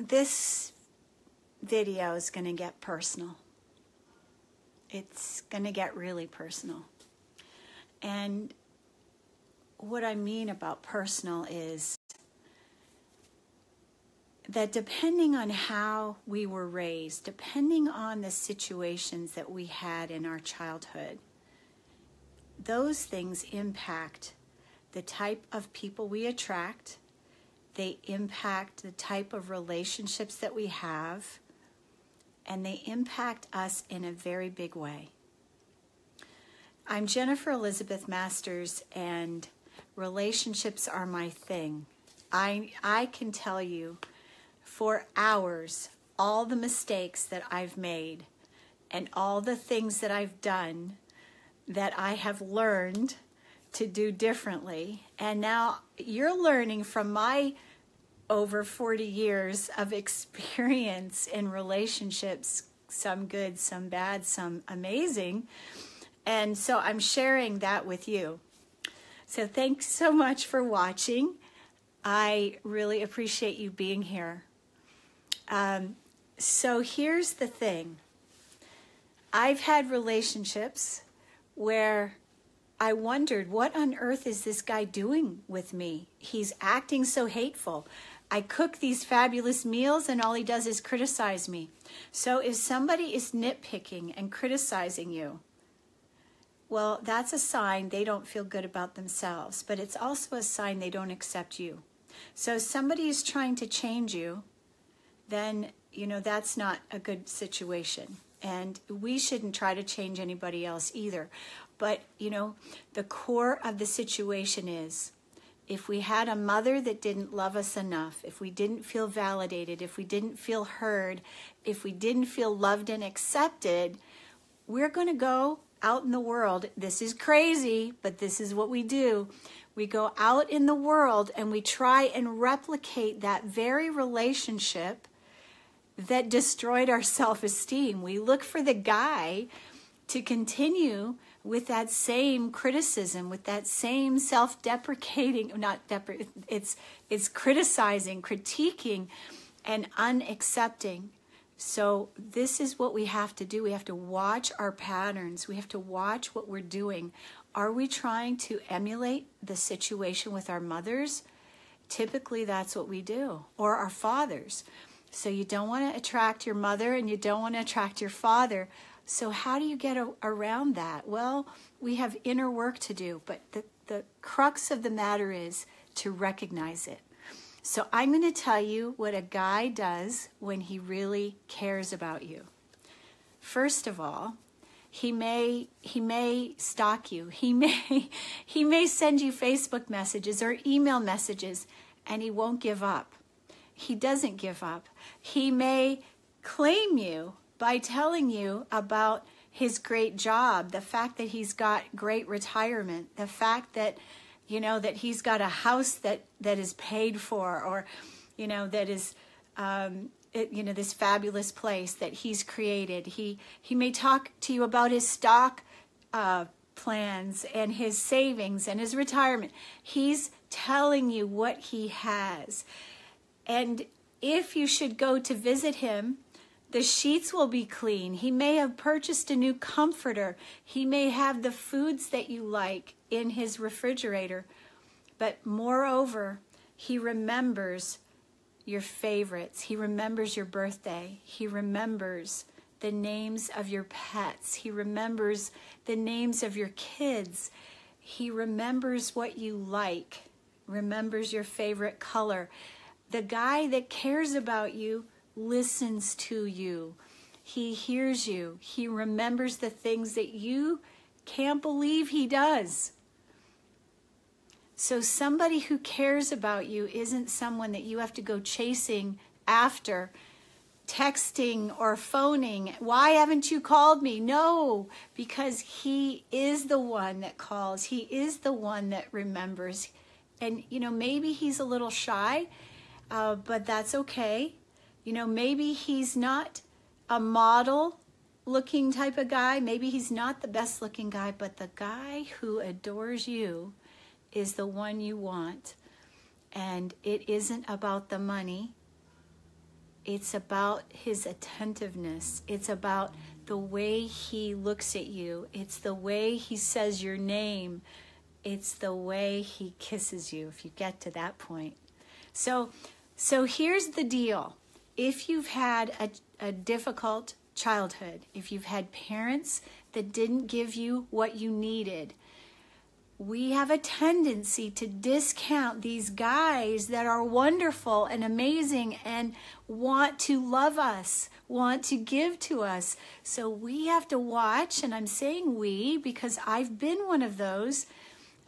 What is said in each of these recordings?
this video is going to get personal. It's going to get really personal. And what I mean about personal is that depending on how we were raised, depending on the situations that we had in our childhood, those things impact the type of people we attract. They impact the type of relationships that we have, and they impact us in a very big way. I'm Jennifer Elizabeth Masters, and relationships are my thing. I can tell you for hours all the mistakes that I've made and all the things that I've done that I have learned to do differently. And now you're learning from my over 40 years of experience in relationships, some good, some bad, some amazing. And so I'm sharing that with you. So thanks so much for watching. I really appreciate you being here. So here's the thing. I've had relationships where I wondered, what on earth is this guy doing with me? He's acting so hateful. I cook these fabulous meals and all he does is criticize me. So if somebody is nitpicking and criticizing you, well, that's a sign they don't feel good about themselves, but it's also a sign they don't accept you. So if somebody is trying to change you, then, that's not a good situation. And we shouldn't try to change anybody else either. But, the core of the situation is, if we had a mother that didn't love us enough, if we didn't feel validated, if we didn't feel heard, if we didn't feel loved and accepted, we're going to go out in the world. This is crazy, but this is what we do. We go out in the world and we try and replicate that very relationship that destroyed our self-esteem. We look for the guy to continue with that same criticism, with that same self-deprecating, it's criticizing, critiquing, and unaccepting. So this is what we have to do. We have to watch our patterns. We have to watch what we're doing. Are we trying to emulate the situation with our mothers? Typically, that's what we do, or our fathers. So you don't want to attract your mother and you don't want to attract your father. So how do you get around that? Well, we have inner work to do, but the crux of the matter is to recognize it. So I'm going to tell you what a guy does when he really cares about you. First of all, he may stalk you. He may send you Facebook messages or email messages, and he won't give up. He doesn't give up. He may claim you by telling you about his great job, the fact that he's got great retirement, the fact that, that he's got a house that is paid for, or, that is, this fabulous place that he's created. He may talk to you about his stock plans and his savings and his retirement. He's telling you what he has. And if you should go to visit him, the sheets will be clean. He may have purchased a new comforter. He may have the foods that you like in his refrigerator. But moreover, he remembers your favorites. He remembers your birthday. He remembers the names of your pets. He remembers the names of your kids. He remembers what you like, remembers your favorite color. The guy that cares about you listens to you. He hears you. He remembers the things that you can't believe he does. So somebody who cares about you isn't someone that you have to go chasing after, texting or phoning. Why haven't you called me? No, because he is the one that calls. He is the one that remembers. And, maybe he's a little shy, but that's okay. Maybe he's not a model looking type of guy. Maybe he's not the best looking guy, but the guy who adores you is the one you want. And it isn't about the money. It's about his attentiveness. It's about the way he looks at you. It's the way he says your name. It's the way he kisses you, if you get to that point. So here's the deal. If you've had a difficult childhood, if you've had parents that didn't give you what you needed, we have a tendency to discount these guys that are wonderful and amazing and want to love us, want to give to us. So we have to watch, and I'm saying we because I've been one of those.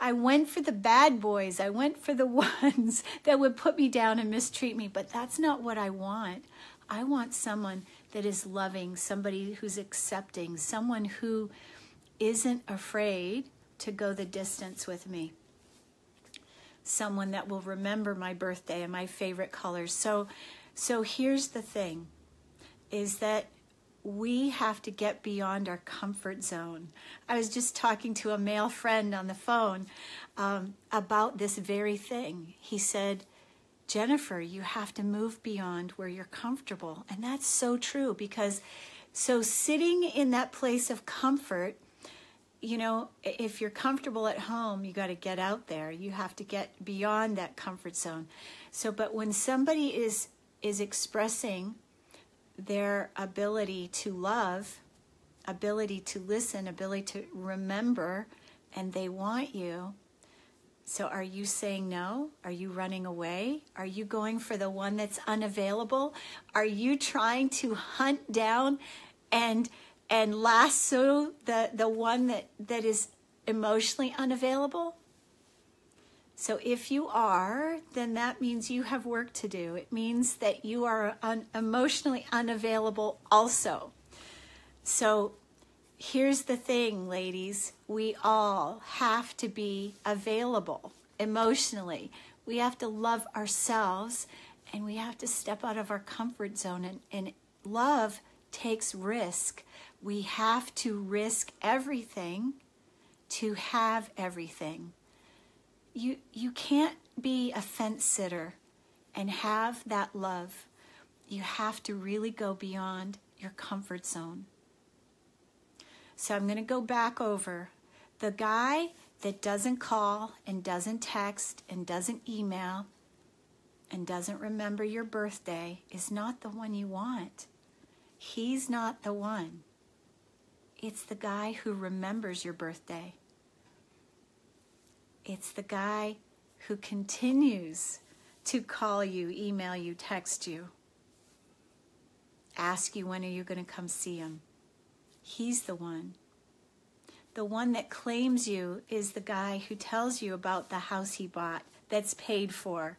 I went for the bad boys. I went for the ones that would put me down and mistreat me, but that's not what I want. I want someone that is loving, somebody who's accepting, someone who isn't afraid to go the distance with me. Someone that will remember my birthday and my favorite colors. So here's the thing, is that we have to get beyond our comfort zone. I was just talking to a male friend on the phone about this very thing. He said, Jennifer, you have to move beyond where you're comfortable. And that's so true, because so sitting in that place of comfort, you know, if you're comfortable at home, you got to get out there. You have to get beyond that comfort zone. So, but when somebody is expressing their ability to love, ability to listen, ability to remember, and they want you, so are you saying no? Are you running away? Are you going for the one that's unavailable? Are you trying to hunt down and lasso the one that is emotionally unavailable? So if you are, then that means you have work to do. It means that you are emotionally unavailable also. So here's the thing, ladies. We all have to be available emotionally. We have to love ourselves, and we have to step out of our comfort zone. And love takes risk. We have to risk everything to have everything. You can't be a fence sitter and have that love. You have to really go beyond your comfort zone. So I'm going to go back over. The guy that doesn't call and doesn't text and doesn't email and doesn't remember your birthday is not the one you want. He's not the one. It's the guy who remembers your birthday. It's the guy who continues to call you, email you, text you, ask you when are you going to come see him. He's the one. The one that claims you is the guy who tells you about the house he bought that's paid for.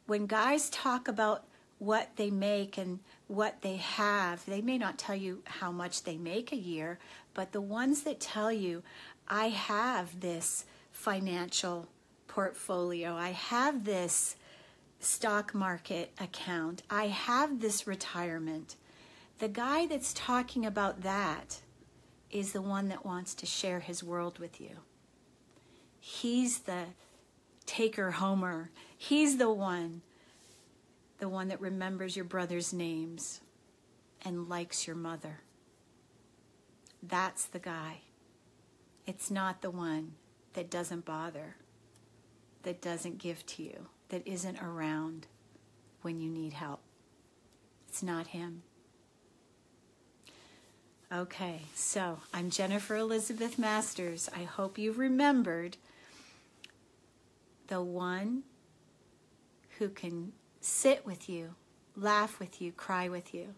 When guys talk about what they make and what they have, they may not tell you how much they make a year, but the ones that tell you, I have this financial portfolio, I have this stock market account, I have this retirement. The guy that's talking about that is the one that wants to share his world with you. He's the taker-homer. He's the one that remembers your brother's names and likes your mother. That's the guy. It's not the one that doesn't bother, that doesn't give to you, that isn't around when you need help. It's not him. Okay, so I'm Jennifer Elizabeth Masters. I hope you've remembered the one who can sit with you, laugh with you, cry with you,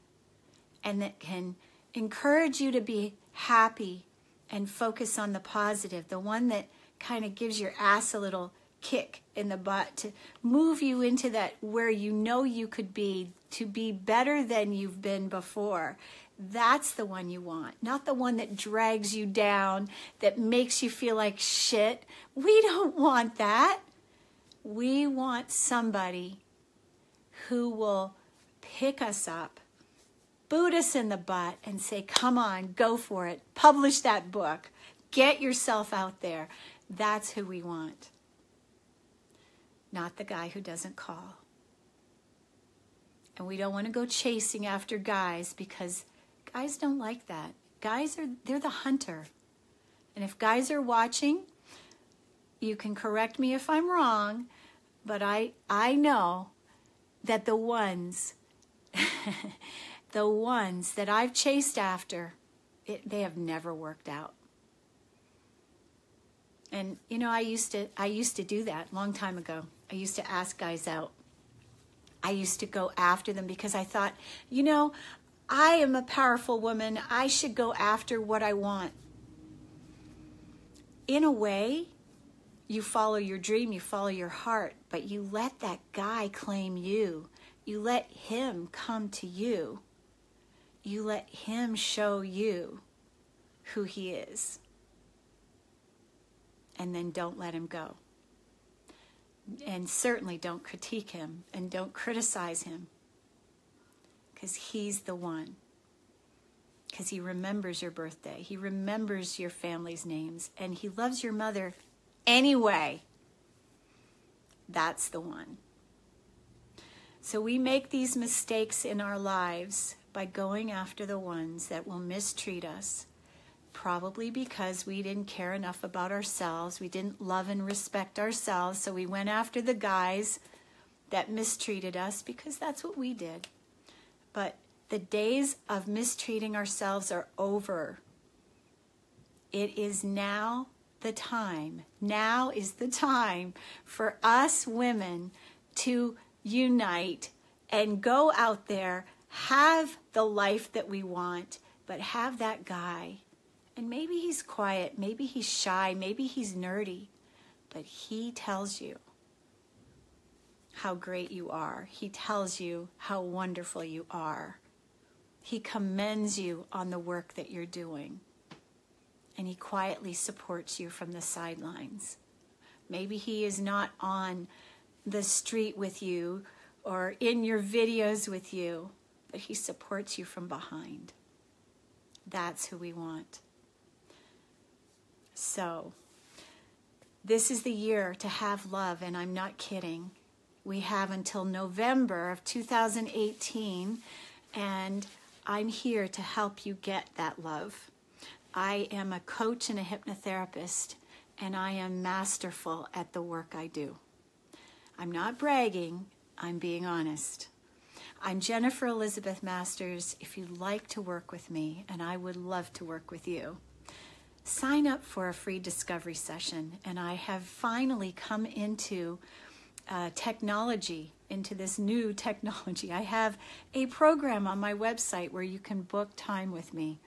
and that can encourage you to be happy and focus on the positive, the one that kind of gives your ass a little kick in the butt to move you into that where you know you could be, to be better than you've been before. That's the one you want, not the one that drags you down, that makes you feel like shit. We don't want that. We want somebody who will pick us up, boot us in the butt, and say, come on, go for it. Publish that book. Get yourself out there. That's who we want. Not the guy who doesn't call. And we don't want to go chasing after guys, because guys don't like that. They're the hunter. And if guys are watching, you can correct me if I'm wrong, but I know that the ones that I've chased after, they have never worked out. And I used to do that a long time ago. I used to ask guys out. I used to go after them because I thought, I am a powerful woman. I should go after what I want. In a way, you follow your dream, you follow your heart, but you let that guy claim you. You let him come to you. You let him show you who he is. And then don't let him go. And certainly don't critique him and don't criticize him, because he's the one. Because he remembers your birthday. He remembers your family's names. And he loves your mother anyway. That's the one. So we make these mistakes in our lives by going after the ones that will mistreat us. Probably because we didn't care enough about ourselves. We didn't love and respect ourselves. So we went after the guys that mistreated us, because that's what we did. But the days of mistreating ourselves are over. It is now the time. Now is the time for us women to unite and go out there, have the life that we want, but have that guy. And maybe he's quiet, maybe he's shy, maybe he's nerdy, but he tells you how great you are. He tells you how wonderful you are. He commends you on the work that you're doing. And he quietly supports you from the sidelines. Maybe he is not on the street with you or in your videos with you, but he supports you from behind. That's who we want. So, this is the year to have love, and I'm not kidding. We have until November of 2018, and I'm here to help you get that love. I am a coach and a hypnotherapist, and I am masterful at the work I do. I'm not bragging, I'm being honest. I'm Jennifer Elizabeth Masters. If you'd like to work with me, and I would love to work with you, sign up for a free discovery session. And I have finally come into technology, into this new technology. I have a program on my website where you can book time with me.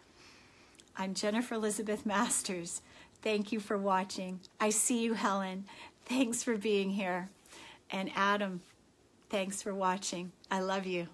I'm Jennifer Elizabeth Masters. Thank you for watching. I see you, Helen. Thanks for being here. And Adam, thanks for watching. I love you.